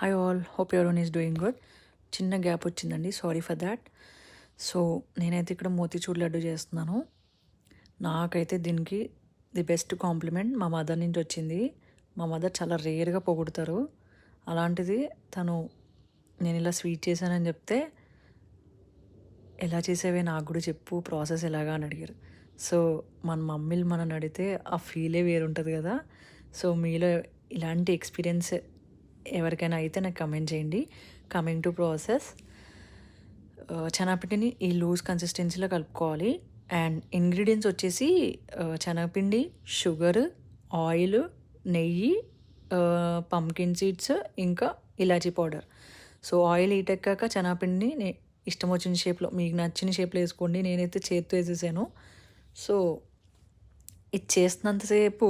Hi all, hope everyone is doing good. చిన్న gap వచ్చిందండి, sorry for that. So నేనైతే ఇక్కడ మోతీచూర్ లడ్డు చేస్తున్నాను. నాకైతే దీనికి ది బెస్ట్ కాంప్లిమెంట్ మా మదర్ నుంచి వచ్చింది. మా మదర్ చాలా రేర్గా పొగుడుతారు. అలాంటిది తను నేను ఇలా స్వీట్ చేశానని చెప్తే, ఎలా చేసేవే నాకు కూడా చెప్పు, ప్రాసెస్ ఎలాగా అని అడిగారు. సో మన మమ్మీలు మనని అడిగితే ఆ ఫీలే వేరుంటుంది కదా. సో మీలో ఇలాంటి ఎక్స్పీరియన్స్ ఎవరికైనా అయితే నాకు కమెంట్ చేయండి. కమింగ్ టు ప్రాసెస్, శనగపిండిని ఈ లూజ్ కన్సిస్టెన్సీలో కలుపుకోవాలి. అండ్ ఇంగ్రీడియంట్స్ వచ్చేసి శనగపిండి, షుగర్, ఆయిల్, నెయ్యి, పంకిన్ సీడ్స్, ఇంకా ఇలాచీ పౌడర్. సో ఆయిల్ హీట్ ఎక్కాక శనగపిండిని ఇష్టం వచ్చిన షేప్లో, మీకు నచ్చిన షేప్లో వేసుకోండి. నేనైతే చేత్తో వేసేసాను. సో ఇది చేస్తున్నంతసేపు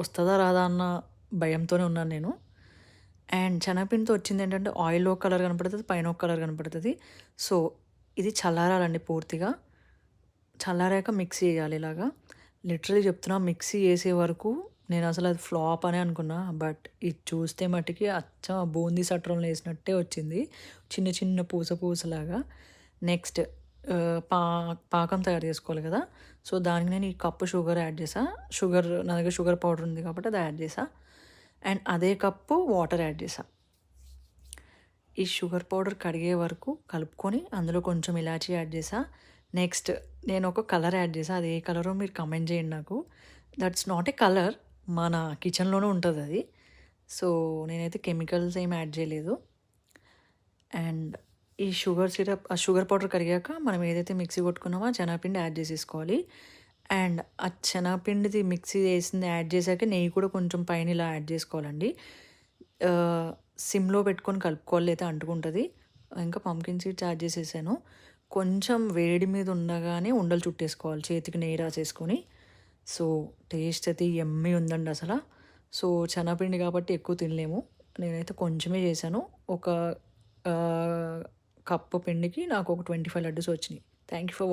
వస్తుందా రాదా అన్న భయంతోనే ఉన్నాను నేను. అండ్ శనగపిండితో వచ్చింది ఏంటంటే ఆయిల్ ఒక కలర్ కనపడుతుంది, పైన ఒక కలర్ కనపడుతుంది. సో ఇది చల్లారాలండి పూర్తిగా. చల్లారాక మిక్సీ చేయాలి ఇలాగా. లిటరలీ చెప్తున్నా, మిక్సీ చేసే వరకు నేను అసలు అది ఫ్లాప్ అనే అనుకున్నా. బట్ ఇది చూస్తే మట్టుకి అచ్చం బూందీ సట్రంలో వేసినట్టే వచ్చింది, చిన్న చిన్న పూస పూసలాగా. నెక్స్ట్ పాకం తయారు చేసుకోవాలి కదా. సో దానికి నేను ఈ కప్పు షుగర్ యాడ్ చేసా. నా దగ్గర షుగర్ పౌడర్ ఉంది కాబట్టి అది యాడ్ చేసా. అండ్ అదే కప్పు వాటర్ యాడ్ చేసా. ఈ షుగర్ పౌడర్ కడిగే వరకు కలుపుకొని అందులో కొంచెం ఇలాచీ యాడ్ చేసా. నెక్స్ట్ నేను ఒక కలర్ యాడ్ చేసా. అది ఏ కలరో మీరు కమెంట్ చేయండి నాకు. దట్స్ నాట్ ఏ కలర్, మన కిచెన్లోనే ఉంటుంది అది. సో నేనైతే కెమికల్స్ ఏం యాడ్ చేయలేదు. అండ్ ఈ ఆ షుగర్ పౌడర్ కరిగాక మనం ఏదైతే మిక్సీ కొట్టుకున్నామో ఆ శనగపిండి యాడ్ చేసేసుకోవాలి. అండ్ ఆ శనగపిండిది మిక్సీ వేసింది యాడ్ చేశాక నెయ్యి కూడా కొంచెం పైన ఇలా యాడ్ చేసుకోవాలండి. సిమ్లో పెట్టుకొని కలుపుకోవాలి, అయితే అంటుకుంటుంది. ఇంకా పంకిన్ సీడ్స్ యాడ్ చేసేసాను. కొంచెం వేడి మీద ఉండగానే ఉండలు చుట్టేసుకోవాలి, చేతికి నెయ్యి రాసేసుకొని. సో టేస్ట్ అయితే ఎమ్మి ఉందండి అసలు. సో శనగపిండి కాబట్టి ఎక్కువ తినలేము, నేనైతే కొంచెమే చేశాను. ఒక కప్పు పిండికి నాకు ఒక 25 లడ్డూస్ వచ్చినాయి. Thank you for